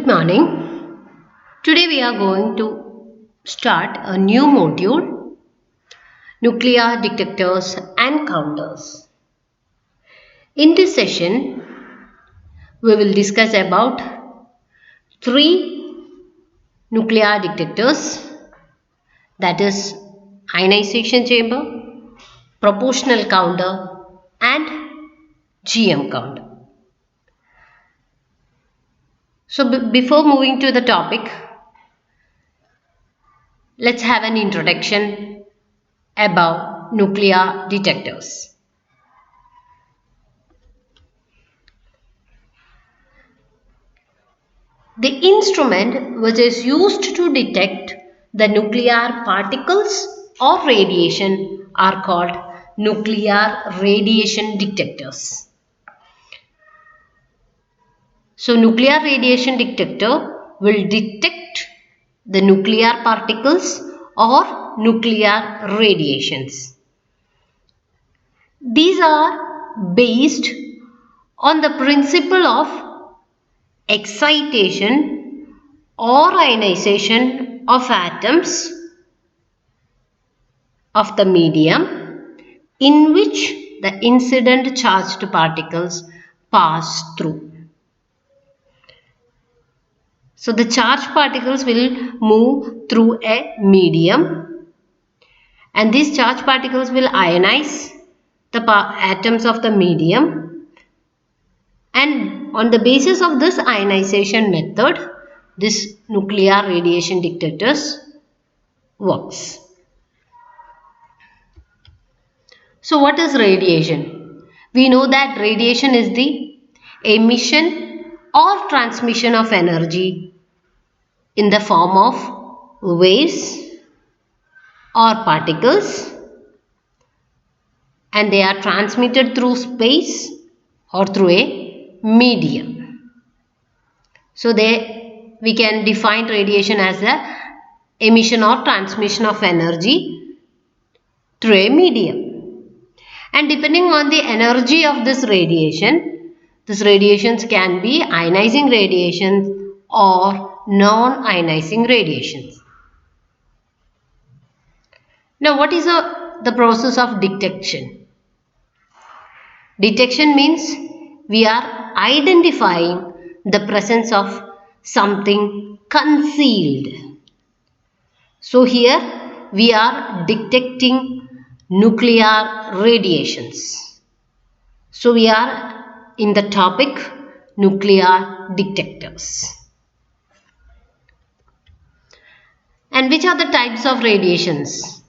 morning. Today we are going to start a new module, nuclear detectors and counters. In this session, we will discuss about three nuclear detectors, that is ionization chamber, proportional counter and GM counter. So before moving to the topic, let's have an introduction about nuclear detectors. The instrument which is used to detect the nuclear particles or radiation are called nuclear radiation detectors. So, nuclear radiation detector will detect the nuclear particles or nuclear radiations. These are based on the principle of excitation or ionization of atoms of the medium in which the incident charged particles pass through. So the charged particles will move through a medium and these charged particles will ionize the atoms of the medium, and on the basis of this ionization method, this nuclear radiation detectors works. So what is radiation? We know that radiation is the emission or transmission of energy in the form of waves or particles, and they are transmitted through space or through a medium. So we can define radiation as the emission or transmission of energy through a medium. And depending on the energy of this radiation, these radiations can be ionizing radiations or non-ionizing radiations. Now, what is the process of detection? Detection means we are identifying the presence of something concealed. So here we are detecting nuclear radiations. So we are in the topic nuclear detectors. And which are the types of radiations?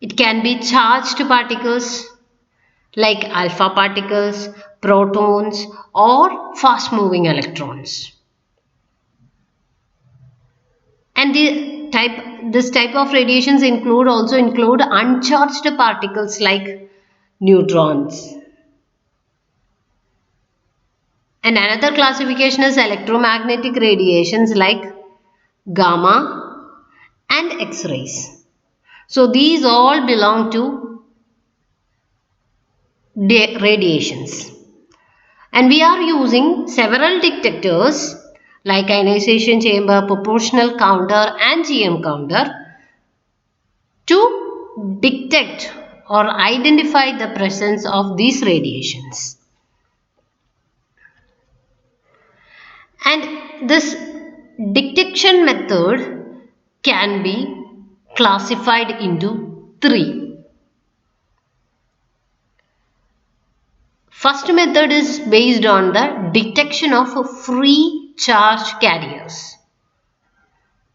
It can be charged particles like alpha particles, protons or fast moving electrons. And this type of radiations also include uncharged particles like neutrons. And another classification is electromagnetic radiations like gamma and X-rays. So these all belong to radiations. And we are using several detectors like ionization chamber, proportional counter and GM counter to detect or identify the presence of these radiations. And this detection method can be classified into three. First method is based on the detection of free charge carriers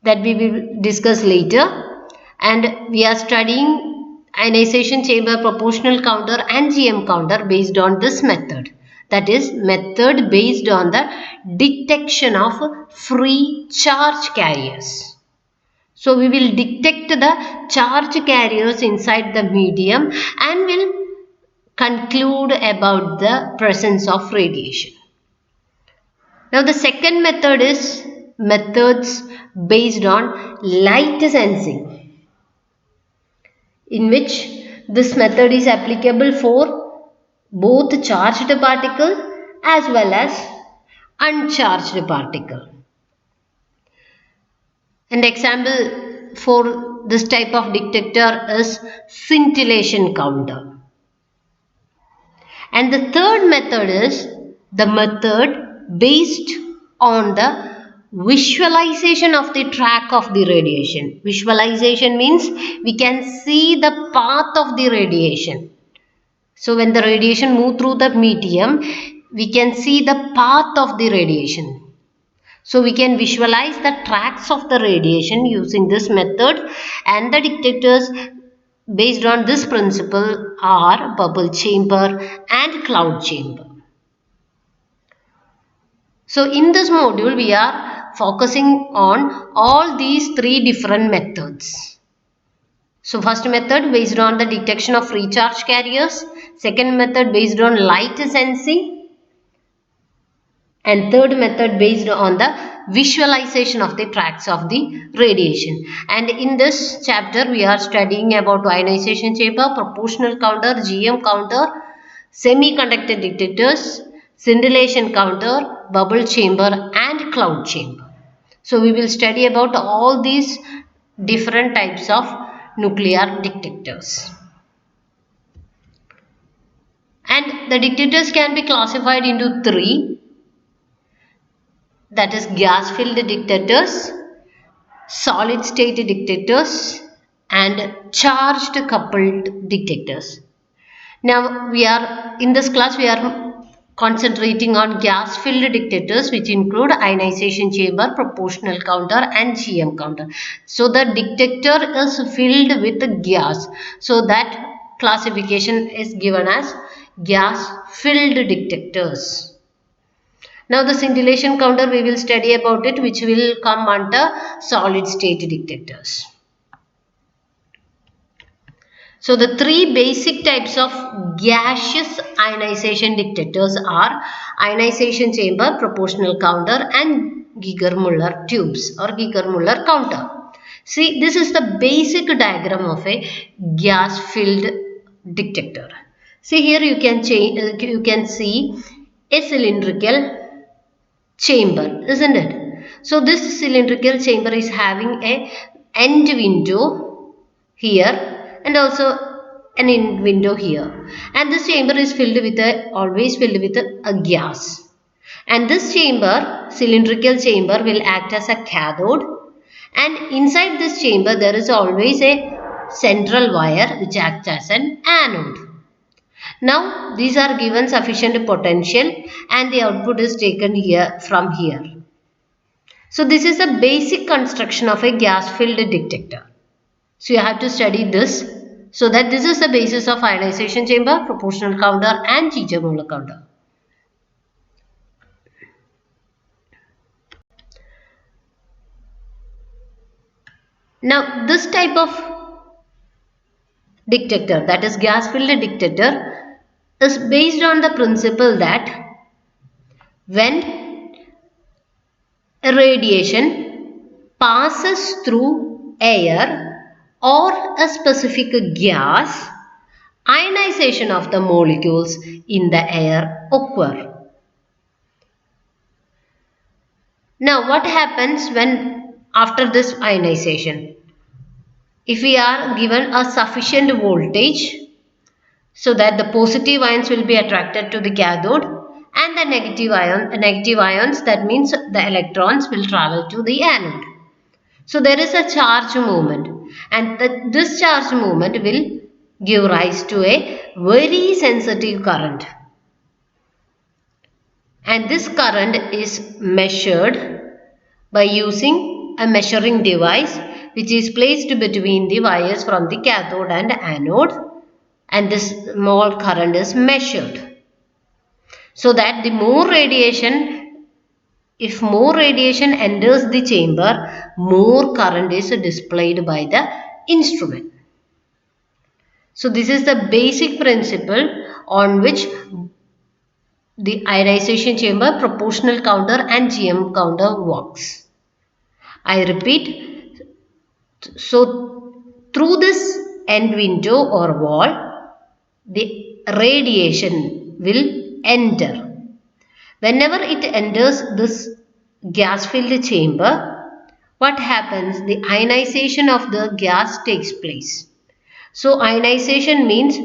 that we will discuss later, and we are studying ionization chamber, proportional counter and GM counter based on this method, that is method based on the detection of free charge carriers. So we will detect the charge carriers inside the medium and will conclude about the presence of radiation. Now the second method is methods based on light sensing, in which this method is applicable for both charged particle as well as uncharged particle. And example for this type of detector is scintillation counter. And the third method is the method based on the visualization of the track of the radiation. Visualization means we can see the path of the radiation. So when the radiation moves through the medium, we can see the path of the radiation. So we can visualize the tracks of the radiation using this method, and the detectors based on this principle are bubble chamber and cloud chamber. So in this module we are focusing on all these three different methods. So first method based on the detection of free charge carriers, second method based on light sensing, and third method based on the visualization of the tracks of the radiation. And in this chapter we are studying about ionization chamber, proportional counter, GM counter, semiconductor detectors, scintillation counter, bubble chamber and cloud chamber. So we will study about all these different types of nuclear detectors. And the detectors can be classified into three, that is gas filled detectors, solid state detectors and charged coupled detectors. Now we are in this class we are concentrating on gas filled detectors, which include ionization chamber, proportional counter and GM counter. So the detector is filled with gas, so that classification is given as gas filled detectors. Now the scintillation counter we will study about it, which will come under solid state detectors. So the three basic types of gaseous ionization detectors are ionization chamber, proportional counter and Geiger-Müller tubes or Geiger-Müller counter. See, this is the basic diagram of a gas filled detector. See, here you can see a cylindrical chamber, isn't it? So this cylindrical chamber is having a end window here and also an end window here, and this chamber is filled with always filled with a gas, and this chamber, cylindrical chamber, will act as a cathode, and inside this chamber there is always a central wire which acts as an anode. Now these are given sufficient potential and the output is taken here from here. So this is the basic construction of a gas filled detector. So you have to study this, so that this is the basis of ionization chamber, proportional counter and Geiger-Müller counter. Now this type of detector, that is gas filled detector, is based on the principle that when a radiation passes through air or a specific gas, ionization of the molecules in the air occur. Now what happens when after this ionization? If we are given a sufficient voltage, so that the positive ions will be attracted to the cathode and the negative ions, that means the electrons, will travel to the anode. So there is a charge movement, and this charge movement will give rise to a very sensitive current, and this current is measured by using a measuring device which is placed between the wires from the cathode and anode, and this small current is measured, so that the more radiation, if more radiation enters the chamber, more current is displayed by the instrument. So this is the basic principle on which the ionization chamber, proportional counter and GM counter works. I repeat, so through this end window or wall, the radiation will enter. Whenever it enters this gas filled chamber, what happens? The ionization of the gas takes place. So ionization means,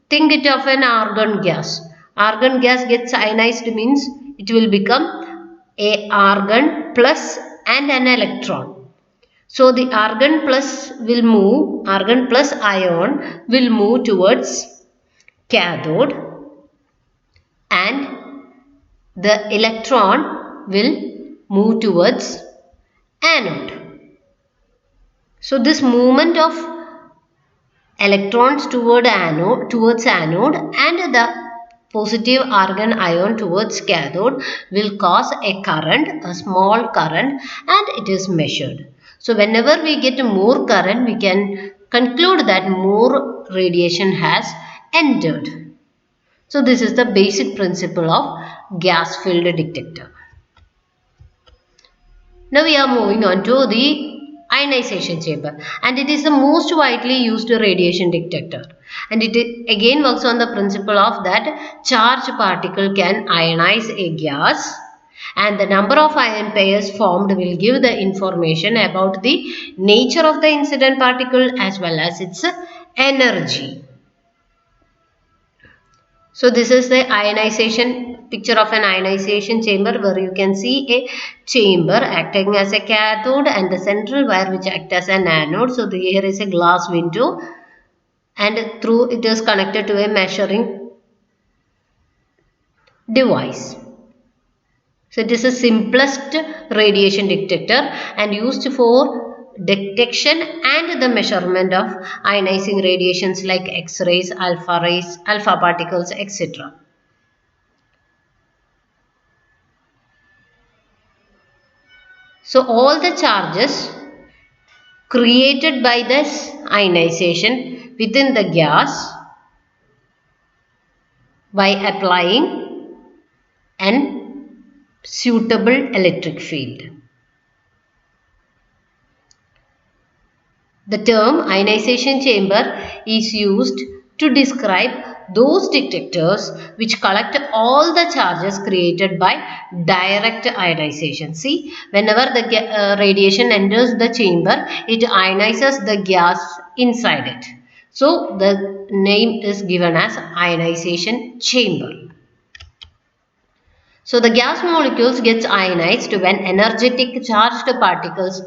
think it of an argon gas. Argon gas gets ionized means it will become a argon plus and an electron. So the argon plus ion will move towards cathode, and the electron will move towards anode. So this movement of electrons towards anode and the positive argon ion towards cathode will cause a current, a small current, and it is measured. So whenever we get more current, we can conclude that more radiation has entered. So this is the basic principle of gas field detector. Now we are moving on to the ionization chamber, and it is the most widely used radiation detector, and it again works on the principle of that charged particle can ionize a gas, and the number of ion pairs formed will give the information about the nature of the incident particle as well as its energy. So this is the ionization picture of an ionization chamber, where you can see a chamber acting as a cathode and the central wire which acts as an anode. So here is a glass window, and through it is connected to a measuring device. So it is the simplest radiation detector and used for detection and the measurement of ionizing radiations like X-rays, alpha particles, etc. So all the charges created by this ionization within the gas by applying an suitable electric field. The term ionization chamber is used to describe those detectors which collect all the charges created by direct ionization. See, whenever the radiation enters the chamber, it ionizes the gas inside it. So the name is given as ionization chamber. So the gas molecules gets ionized when energetic charged particles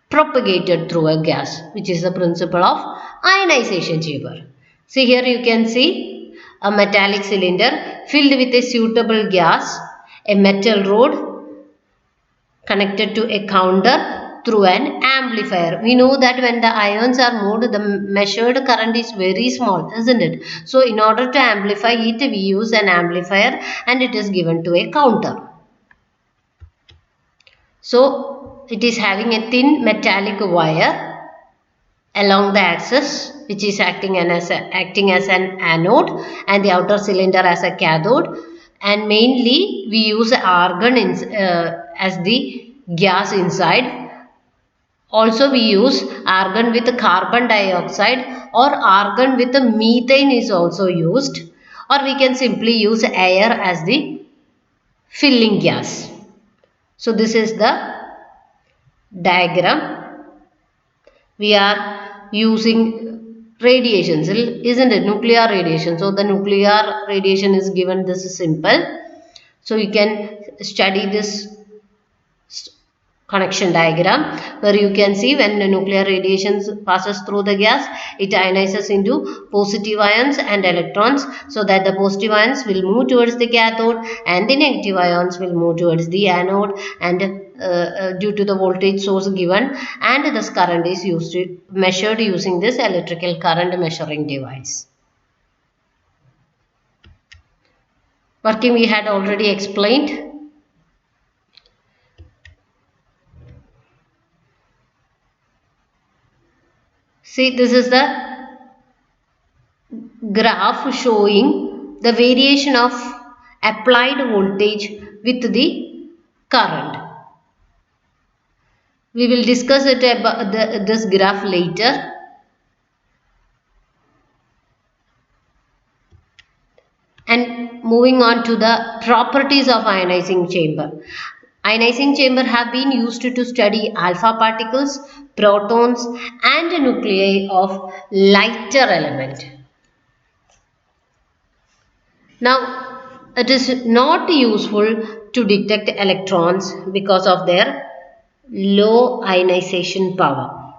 propagated through a gas, which is the principle of ionization chamber. See, here you can see a metallic cylinder filled with a suitable gas, a metal rod connected to a counter through an amplifier. We know that when the ions are moved, the measured current is very small, isn't it? So in order to amplify it, we use an amplifier, and it is given to a counter. So it is having a thin metallic wire along the axis, which is acting as an anode, and the outer cylinder as a cathode, and mainly we use argon as the gas inside. Also we use argon with carbon dioxide, or argon with methane is also used, or we can simply use air as the filling gas. So this is the diagram. We are using radiations, isn't it? Nuclear radiation. So the nuclear radiation is given this simple. So you can study this connection diagram, where you can see when the nuclear radiation passes through the gas, it ionizes into positive ions and electrons, so that the positive ions will move towards the cathode and the negative ions will move towards the anode, and due to the voltage source given, and this current is measured using this electrical current measuring device. Working we had already explained. See, this is the graph showing the variation of applied voltage with the current. We will discuss it about this graph later. And moving on to the properties of ionizing chamber. Ionizing chamber have been used to study alpha particles, protons and nuclei of lighter element. Now, it is not useful to detect electrons because of their low ionization power.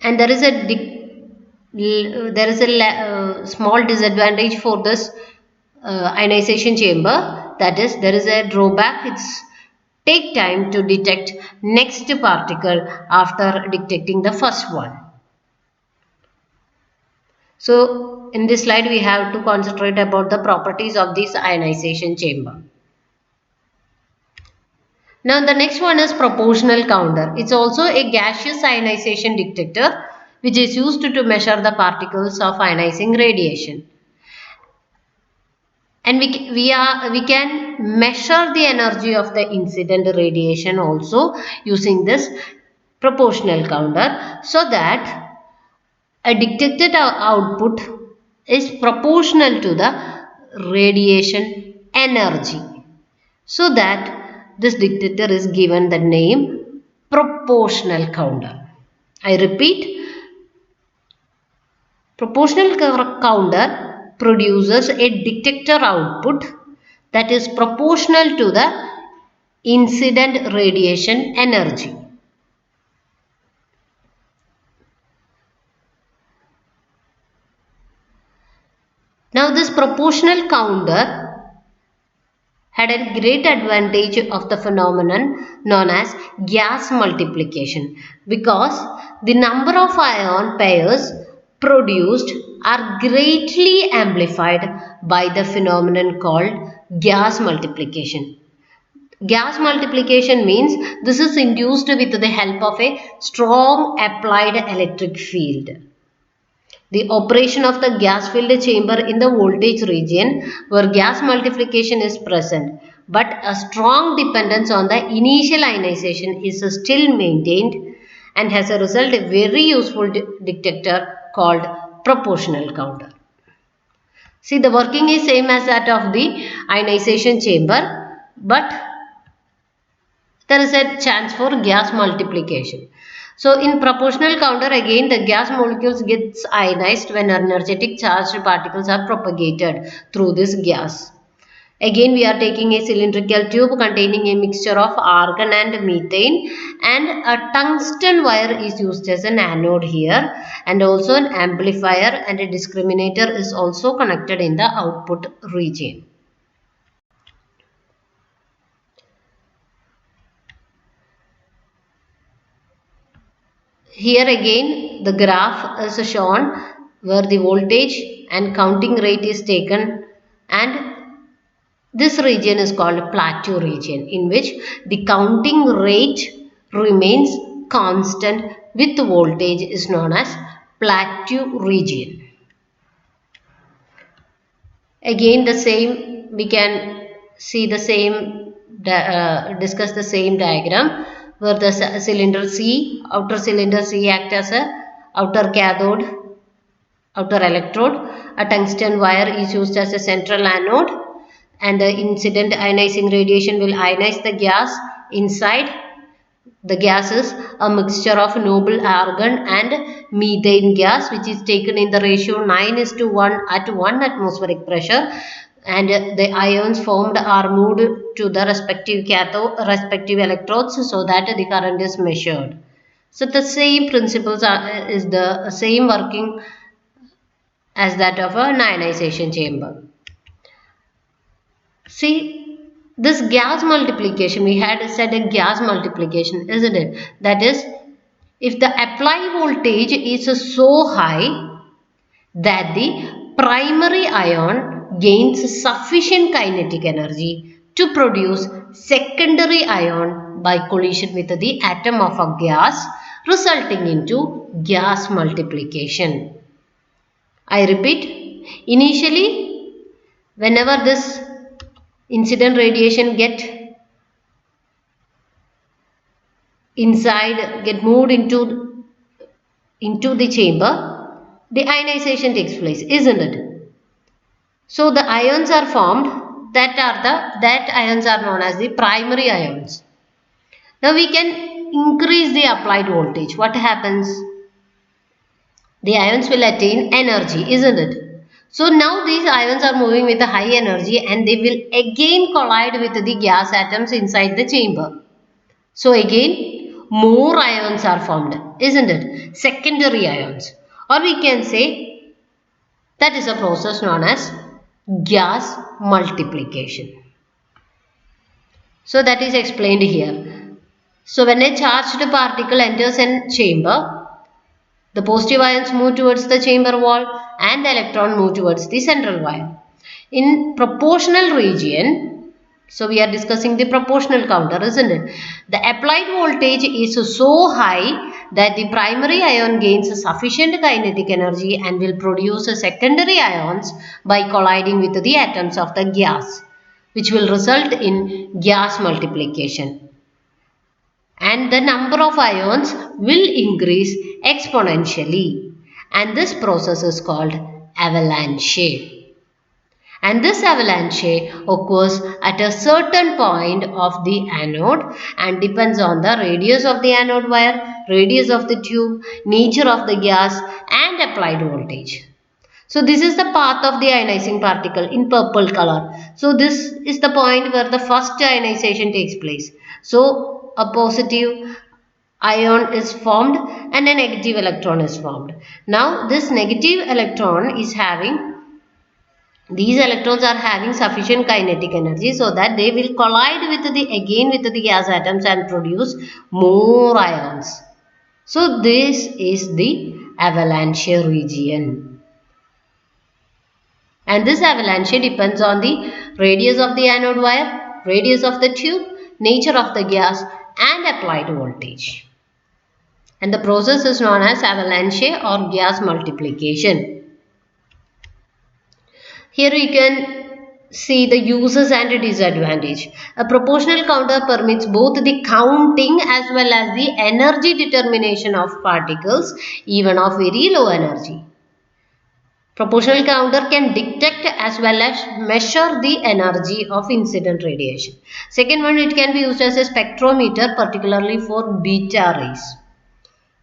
And there is a small disadvantage for this ionization chamber, that is there is a drawback. It's take time to detect next particle after detecting the first one. So in this slide we have to concentrate about the properties of this ionization chamber. Now the next one is proportional counter. It's also a gaseous ionization detector which is used to measure the particles of ionizing radiation. And we can measure the energy of the incident radiation also using this proportional counter, so that a detected output is proportional to the radiation energy, so that this detector is given the name proportional counter. I repeat, proportional counter produces a detector output that is proportional to the incident radiation energy. Now this proportional counter had a great advantage of the phenomenon known as gas multiplication, because the number of ion pairs produced are greatly amplified by the phenomenon called gas multiplication. Gas multiplication means this is induced with the help of a strong applied electric field. The operation of the gas filled chamber in the voltage region where gas multiplication is present, but a strong dependence on the initial ionization is still maintained, and as a result a very useful detector called proportional counter. See, the working is same as that of the ionization chamber, but there is a chance for gas multiplication. So in proportional counter, again the gas molecules gets ionized when energetic charged particles are propagated through this gas. Again we are taking a cylindrical tube containing a mixture of argon and methane, and a tungsten wire is used as an anode here, and also an amplifier and a discriminator is also connected in the output region. Here again the graph is shown where the voltage and counting rate is taken, and this region is called plateau region, in which the counting rate remains constant with voltage is known as plateau region. Again the same, we can see the same, discuss the same diagram where the cylinder C, outer cylinder C act as a outer cathode, outer electrode, a tungsten wire is used as a central anode, and the incident ionizing radiation will ionize the gas inside. The gas is a mixture of noble argon and methane gas, which is taken in the ratio 9:1 at 1 atmospheric pressure, and the ions formed are moved to the respective electrodes so that the current is measured. So the same principles is the same working as that of an ionization chamber. See, this gas multiplication, we had said a gas multiplication, isn't it? That is, if the applied voltage is so high that the primary ion gains sufficient kinetic energy to produce secondary ion by collision with the atom of a gas, resulting into gas multiplication. I repeat, initially whenever this incident radiation get moved into the chamber, the ionization takes place, isn't it? So the ions are formed that ions are known as the primary ions. Now we can increase the applied voltage. What happens? The ions will attain energy, isn't it? So now these ions are moving with a high energy and they will again collide with the gas atoms inside the chamber. So again more ions are formed, isn't it? Secondary ions. Or we can say that is a process known as gas multiplication. So that is explained here. So when a charged particle enters a chamber, the positive ions move towards the chamber wall and the electron move towards the central wire. In proportional region, so we are discussing the proportional counter, isn't it? The applied voltage is so high that the primary ion gains sufficient kinetic energy and will produce secondary ions by colliding with the atoms of the gas, which will result in gas multiplication. And the number of ions will increase exponentially, and this process is called avalanche. And this avalanche occurs at a certain point of the anode and depends on the radius of the anode wire, radius of the tube, nature of the gas and applied voltage. So this is the path of the ionizing particle in purple color. So this is the point where the first ionization takes place. So a positive ion is formed and a negative electron is formed. Now this negative electron is these electrons are having sufficient kinetic energy so that they will collide with the gas atoms and produce more ions. So this is the avalanche region. And this avalanche depends on the radius of the anode wire, radius of the tube, nature of the gas and applied voltage. And the process is known as avalanche or gas multiplication. Here we can see the uses and disadvantage. A proportional counter permits both the counting as well as the energy determination of particles even of very low energy. Proportional counter can detect as well as measure the energy of incident radiation. Second one, it can be used as a spectrometer, particularly for beta rays.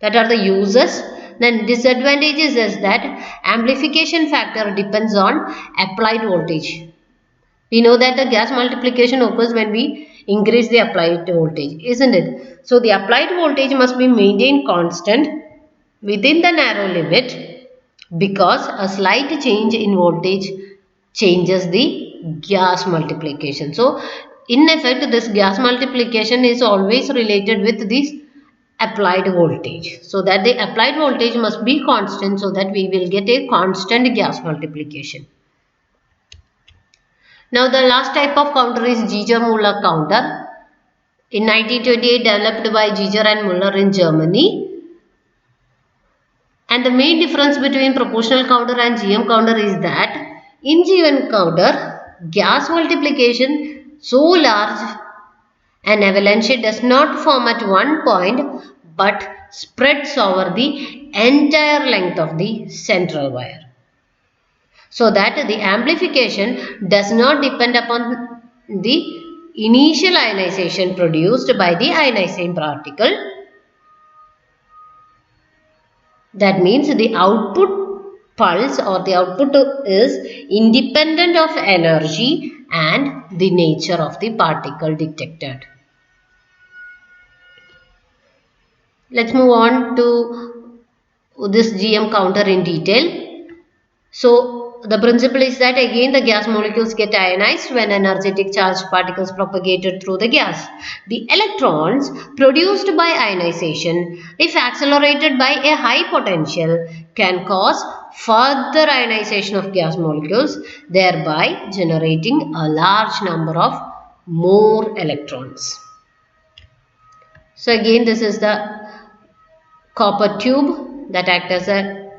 That are the uses. Then disadvantages is that amplification factor depends on applied voltage. We know that the gas multiplication occurs when we increase the applied voltage, isn't it? So the applied voltage must be maintained constant within the narrow limit, because a slight change in voltage changes the gas multiplication. So in effect, this gas multiplication is always related with this applied voltage. So that the applied voltage must be constant so that we will get a constant gas multiplication. Now the last type of counter is Geiger-Müller counter. In 1928 developed by Geiger and Müller in Germany. And the main difference between proportional counter and GM counter is that in GM counter, gas multiplication so large an avalanche does not form at one point but spreads over the entire length of the central wire. So that the amplification does not depend upon the initial ionization produced by the ionizing particle. That means the output pulse or the output is independent of energy and the nature of the particle detected. Let's move on to this GM counter in detail. So the principle is that again the gas molecules get ionized when energetic charged particles propagated through the gas. The electrons produced by ionization, if accelerated by a high potential, can cause further ionization of gas molecules, thereby generating a large number of more electrons. So again, this is the copper tube that acts as a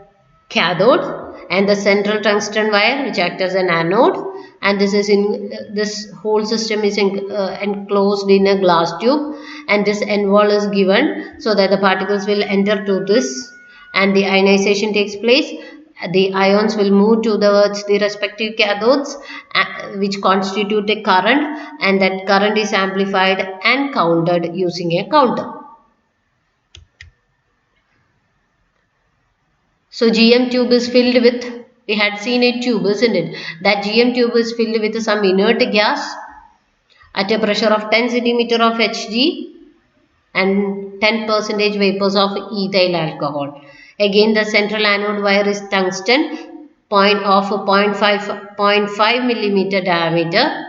cathode and the central tungsten wire which acts as an anode, and this whole system is enclosed in a glass tube, and this end wall is given so that the particles will enter to this and the ionization takes place, the ions will move towards the respective cathodes, which constitute a current, and that current is amplified and counted using a counter. So GM tube is filled with, we had seen a tube, isn't it? That GM tube is filled with some inert gas at a pressure of 10 centimeter of Hg and 10% vapors of ethyl alcohol. Again, the central anode wire is tungsten, point of 0.5 millimeter diameter,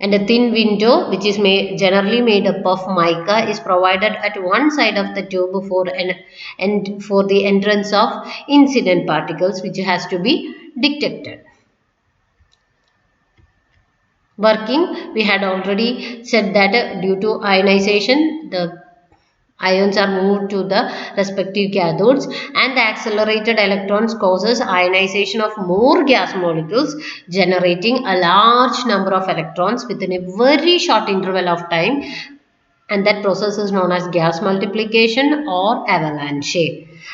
and a thin window, which is generally made up of mica, is provided at one side of the tube for the entrance of incident particles, which has to be detected. Working, we had already said that due to ionization, the ions are moved to the respective cathodes, and the accelerated electrons causes ionization of more gas molecules, generating a large number of electrons within a very short interval of time, and that process is known as gas multiplication or avalanche.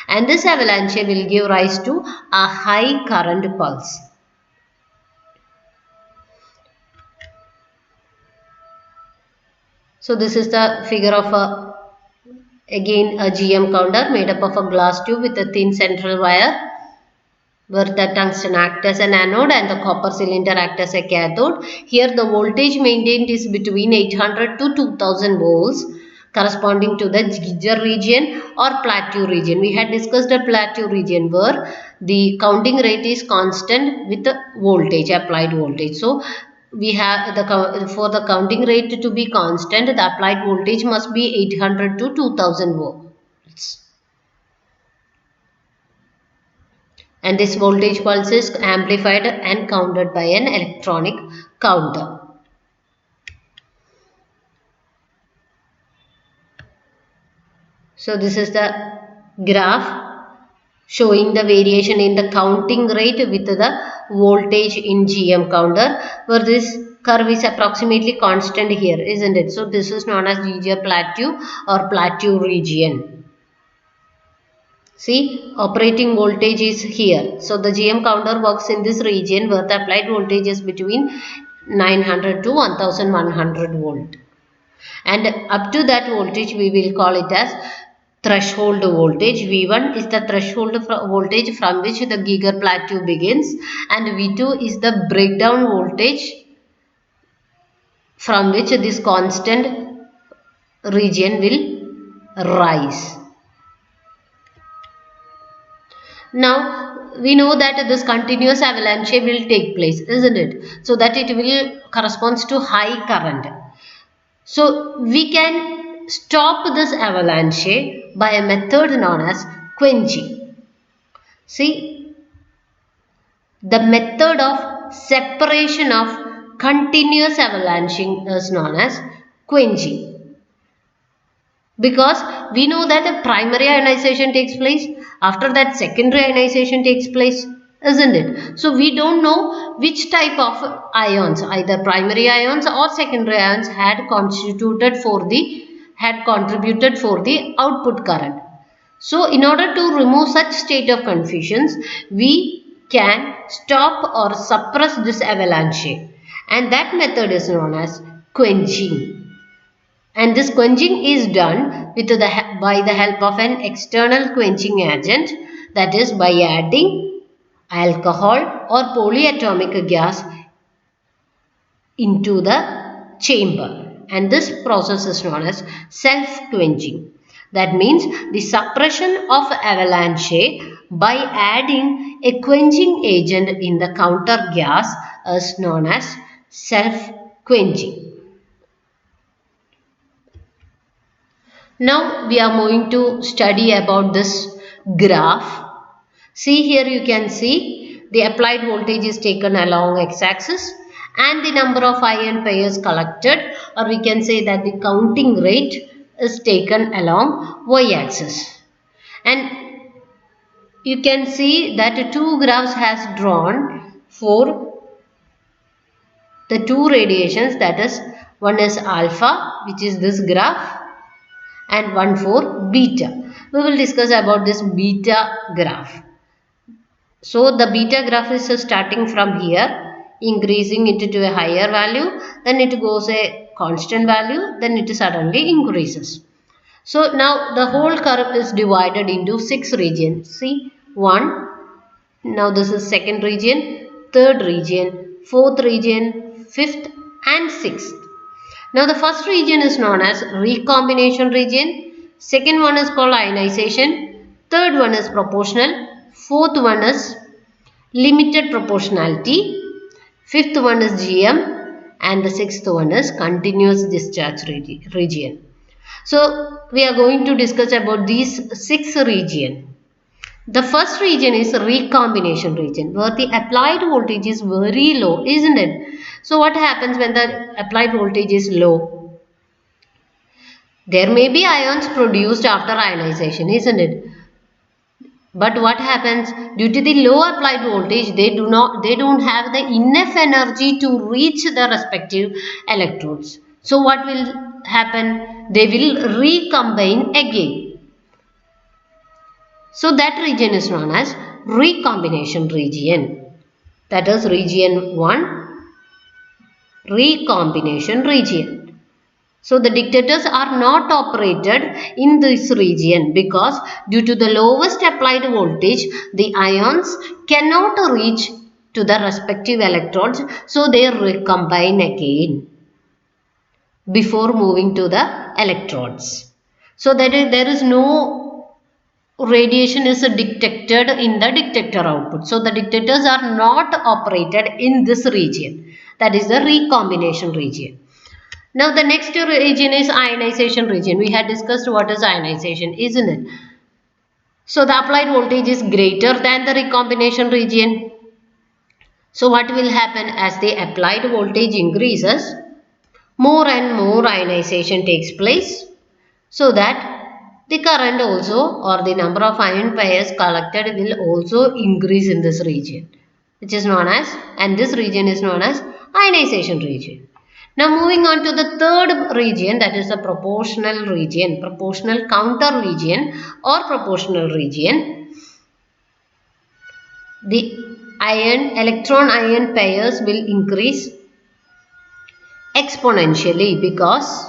And this avalanche will give rise to a high current pulse. So this is the figure of again a GM counter made up of a glass tube with a thin central wire, where the tungsten acts as an anode and the copper cylinder acts as a cathode. Here the voltage maintained is between 800 to 2000 volts, corresponding to the Geiger region or plateau region. We had discussed the plateau region where the counting rate is constant with the voltage, applied voltage. So we have for the counting rate to be constant, the applied voltage must be 800 to 2000 volts. And this voltage pulse is amplified and counted by an electronic counter. So this is the graph showing the variation in the counting rate with the voltage in GM counter, where this curve is approximately constant here, isn't it? So this is known as Geiger plateau or plateau region. See, operating voltage is here. So the GM counter works in this region where the applied voltage is between 900 to 1100 volt. And up to that voltage we will call it as threshold voltage. V1 is the threshold voltage from which the Geiger plateau begins, and V2 is the breakdown voltage from which this constant region will rise. Now we know that this continuous avalanche will take place, isn't it? So that it will corresponds to high current. So we can stop this avalanche by a method known as quenching. See, the method of separation of continuous avalanching is known as quenching. Because we know that a primary ionization takes place, after that secondary ionization takes place, isn't it? So we don't know which type of ions, either primary ions or secondary ions had contributed for the output current. So in order to remove such state of confusions, we can stop or suppress this avalanche, and that method is known as quenching. And this quenching is done by the help of an external quenching agent, that is by adding alcohol or polyatomic gas into the chamber, and this process is known as self-quenching. That means the suppression of avalanche by adding a quenching agent in the counter gas is known as self-quenching. Now we are moving to study about this graph. See, here you can see the applied voltage is taken along x-axis and the number of ion pairs collected, or we can say that the counting rate is taken along y-axis. And you can see that two graphs has drawn for the two radiations, that is, one is alpha, which is this graph, and one for beta. We will discuss about this beta graph. So the beta graph is starting from here, increasing it to a higher value, then it goes a constant value, then it suddenly increases. So now the whole curve is divided into 6 regions. See, 1, now this is second region, third region, fourth region, fifth and sixth. Now the first region is known as recombination region, second one is called ionization, third one is proportional, fourth one is limited proportionality, fifth one is GM, and the sixth one is continuous discharge region. So we are going to discuss about these 6 regions. The first region is recombination region, where the applied voltage is very low, isn't it? So what happens when the applied voltage is low? There may be ions produced after ionization, isn't it? But what happens due to the low applied voltage, they don't have the enough energy to reach the respective electrodes. So what will happen? They will recombine again. So that region is known as recombination region. That is region 1, recombination region. So the dictators are not operated in this region because due to the lowest applied voltage, the ions cannot reach to the respective electrodes, so they recombine again before moving to the electrodes. So that there is no radiation is detected in the detector output. So the detectors are not operated in this region. That is the recombination region. Now the next region is ionization region. We had discussed what is ionization, isn't it? So the applied voltage is greater than the recombination region. So what will happen as the applied voltage increases, more and more ionization takes place, so that the current also or the number of ion pairs collected will also increase in this region, which is known as, and this region is known as ionization region. Now moving on to the third region, that is the proportional region, proportional counter region or proportional region. The electron ion pairs will increase exponentially because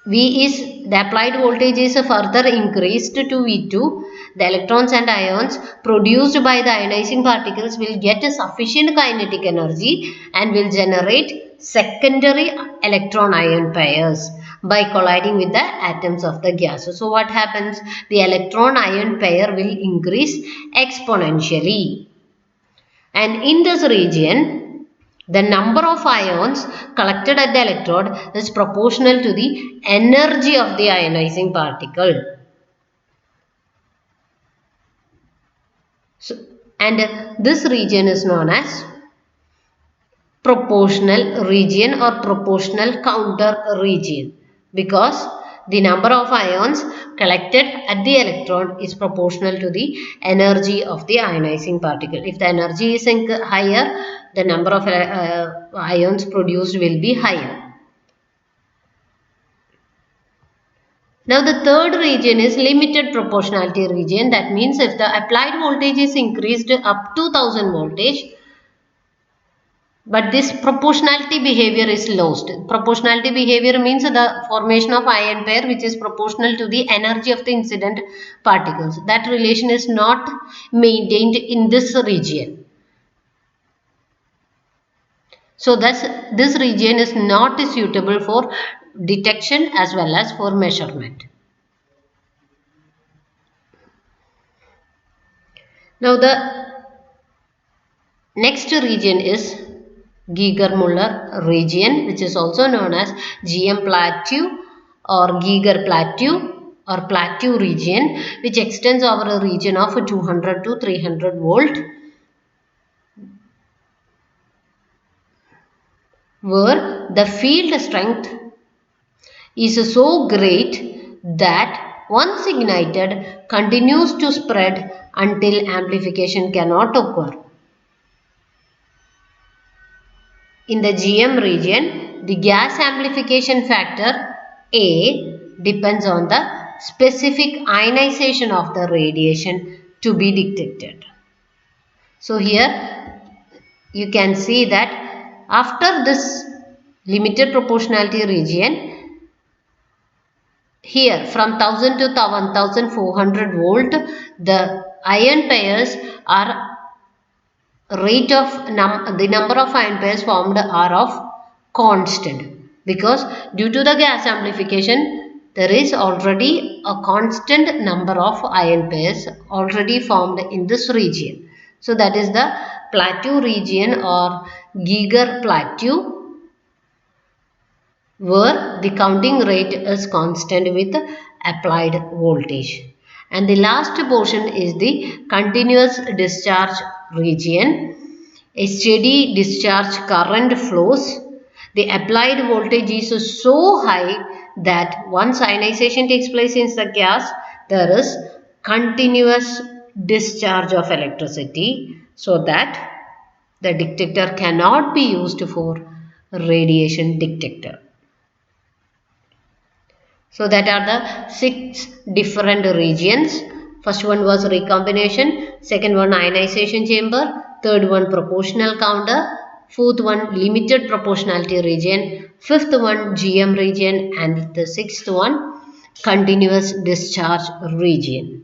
V is the applied voltage is further increased to V2. The electrons and ions produced by the ionizing particles will get a sufficient kinetic energy and will generate secondary electron ion pairs by colliding with the atoms of the gas. So what happens? The electron ion pair will increase exponentially. And in this region, the number of ions collected at the electrode is proportional to the energy of the ionizing particle. So, and this region is known as proportional region or proportional counter region because the number of ions collected at the electrode is proportional to the energy of the ionizing particle. If the energy is higher, the number of ions produced will be higher. Now the third region is limited proportionality region. That means if the applied voltage is increased up to 1000 voltage, but this proportionality behavior is lost. Proportionality behavior means the formation of ion pair which is proportional to the energy of the incident particles. That relation is not maintained in this region. So thus this region is not suitable for detection as well as for measurement. Now the next region is Geiger-Müller region, which is also known as GM plateau or Geiger plateau or plateau region, which extends over a region of 200 to 300 volt, where the field strength is so great that once ignited continues to spread until amplification cannot occur. In the GM region, the gas amplification factor A depends on the specific ionization of the radiation to be detected. So here you can see that after this limited proportionality region, here from 1000 to 1400 volt, the ion pairs are rate of the number of ion pairs formed are of constant, because due to the gas amplification there is already a constant number of ion pairs already formed in this region. So that is the plateau region or Geiger plateau, where the counting rate is constant with applied voltage. And the last portion is the continuous discharge region. A steady discharge current flows. The applied voltage is so high that once ionization takes place in the gas, there is continuous discharge of electricity, so that the detector cannot be used for radiation detector. So that are the 6 different regions. First one was recombination, second one ionization chamber, third one proportional counter, fourth one limited proportionality region, fifth one GM region, and the sixth one continuous discharge region.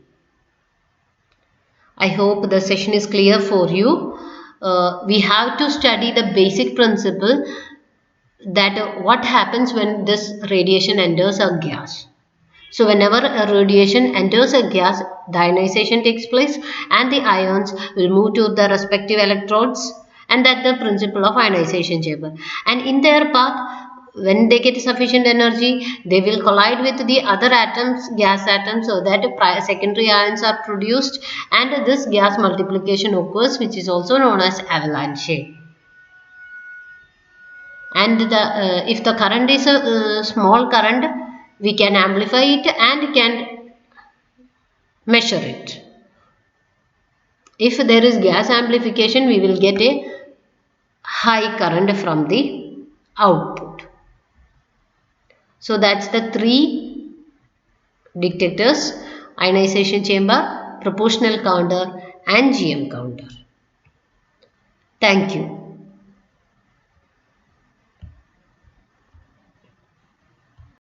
I hope the session is clear for you. We have to study the basic principle that what happens when this radiation enters a gas. So whenever a radiation enters a gas, the ionization takes place and the ions will move to the respective electrodes, and that's the principle of ionization chamber. And in their path, when they get sufficient energy, they will collide with the other atoms, gas atoms, so that secondary ions are produced and this gas multiplication occurs, which is also known as avalanche. And if the current is a small current, we can amplify it and can measure it. If there is gas amplification, we will get a high current from the output. So that's the 3 detectors: ionization chamber, proportional counter and GM counter. Thank you.